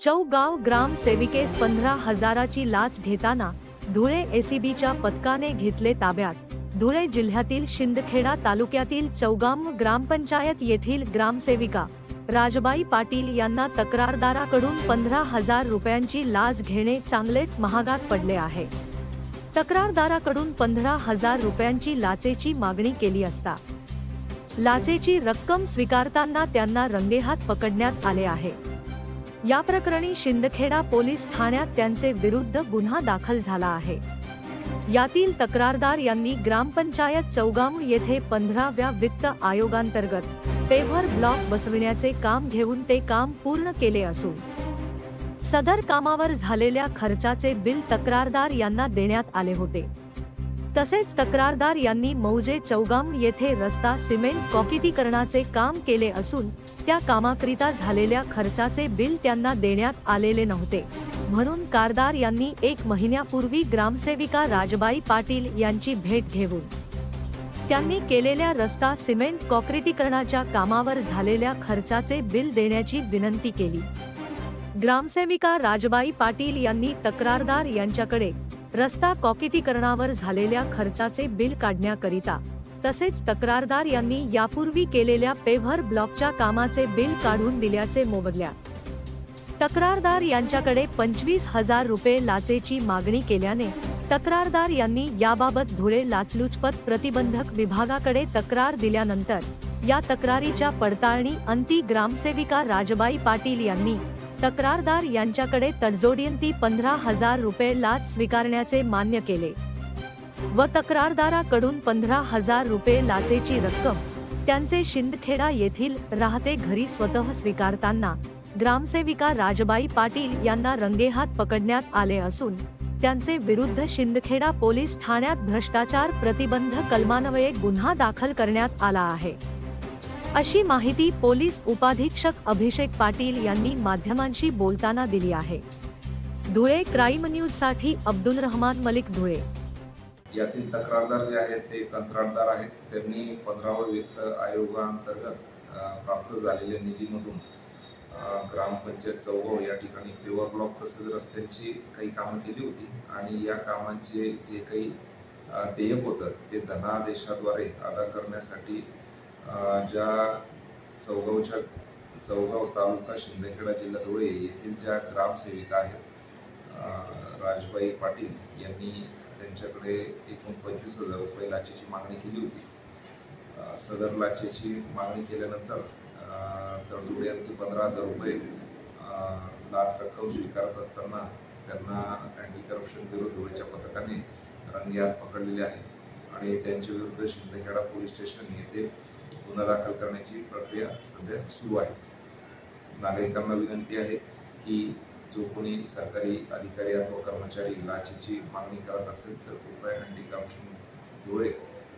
चौगाव ग्रामसेविकेस 15,000ची लाच घेताना धुळे एसीबीच्या पथकाने घेतले ताब्यात। धुळे जिल्ह्यातील शिंदखेडा तालुक्यातील चौगाव ग्रामपंचायत येथील ग्रामसेविका राजबाई पाटील यांना तक्रारदाराकडून 15,000 रुपयांची लाच घेणे चांगलेच महागात पडले आहे। तक्रारदाराकडून 15,000 रुपयांची लाचेची मागणी केली असता लाचेची रक्कम स्वीकारताना त्यांना रंगेहात पकडण्यात आले आहे। या प्रकरणी शिंदखेडा पोलीस ठाण्यात त्यांचे विरुद्ध गुन्हा दाखल झाला आहे। यातील तक्रारदार यांनी ग्रामपंचायत चौगाव येथे 15व्या वित्त आयोगांतर्गत पेव्हर ब्लॉक बसविण्याचे काम घेऊन ते काम पूर्ण केले असून सदर कामावर झालेल्या खर्चाचे बिल तक्रारदार यांना देण्यात आले होते। तसेच तक्रारदार यांनी मौजे चौगाव येथे रस्ता सिमेंट कॉन्क्रिटीकरणाचे काम केले असून त्या कामाकरिता झालेल्या खर्चाचे बिल त्यांना देण्यात आलेले नव्हते, म्हणून कारदार यांनी 1 महिन्यापूर्वी ग्रामसेविका राजबाई पाटील यांची भेट घेऊन त्यांनी केलेल्या रस्ता सिमेंट कॉन्क्रिटीकरणाच्या कामावर झालेल्या खर्चाचे बिल देण्याची विनंती केली। ग्रामसेविका राजबाई पाटील यांनी तक्रारदार यांच्याकडे रस्ता कॉन्क्रिटीकरणावर झालेल्या खर्चाचे बिल काढण्याकरिता तसेच तक्रारदार यांनी यापूर्वी केलेल्या पेव्हर ब्लॉकच्या कामाचे बिल काढून दिल्याचे मोबदल्या तक्रारदार यांच्याकडे 25,000 रुपये लाचेची मागणी केल्याने तक्रारदार यांनी याबाबत धुळे लाचलुचपत प्रतिबंधक विभागाकडे तक्रार दिल्यानंतर या तक्रारीच्या पडताळणी अंती ग्रामसेविका राजबाई पाटील यांनी तक्रारदार यांच्याकडे तडजोडीअंती 15,000 रुपये लाच स्वीकारण्याचे मान्य केले व तक्रारदाराकडून 15,000 रुपये लाचेची रक्कम त्यांचे शिंदखेडा येथील राहते घरी स्वतः स्वीकारताना ग्रामसेविका राजबाई पाटील यांना रंगेहात पकडण्यात आले असून त्यांचे विरुद्ध शिंदखेडा पोलीस ठाण्यात भ्रष्टाचार प्रतिबंध कलमान्वये गुन्हा दाखल करण्यात आला आहे, अशी माहिती पोलीस उपाधीक्षक अभिषेक पाटील यांनी माध्यमांशी बोलताना दिली आहे। धुळे क्राईम न्यूज साठी अब्दुल रहमान मलिक, धुळे। यातील तक्रारदार जे आहेत ते कंत्राटदार आहेत। त्यांनी 15व्या वित्त आयोगाअंतर्गत प्राप्त झालेल्या निधीमधून ग्रामपंचायत चौगाव या ठिकाणी पेव्हर ब्लॉक तसेच रस्त्यांची काही कामं केली होती आणि या कामांचे जे काही देयक होतं ते धनादेशाद्वारे अदा करण्यासाठी ज्या चौगाव तालुका शिंदखेडा जिल्हा धुळे येथील ज्या ग्रामसेविका आहेत राजबाई पाटील यांनी त्यांच्याकडे एकूण 25,000 रुपये लाचेची मागणी केली होती। सदर लाचेची मागणी केल्यानंतर तडजोडीअंती 15,000 रुपये लाच रक्कम स्वीकारत असताना त्यांना अँटी करप्शन ब्युरो धुळेच्या पथकाने रंगेहात पकडलेले आहे आणि त्यांच्या विरुद्ध शिंदखेडा पोलीस स्टेशन येथे गुन्हा दाखल करण्याची प्रक्रिया सध्या सुरू आहे। नागरिकांना विनंती आहे की जो कोणी सरकारी अधिकारी अथवा कर्मचारी लाचेची मागणी करत असेल तर कृपया अँटी करप्शन धुळे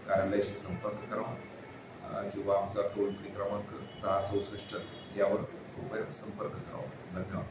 कार्यालयाशी संपर्क करावा किंवा आमचा टोल फ्री क्रमांक 1064 यावर कृपया संपर्क करावा। धन्यवाद।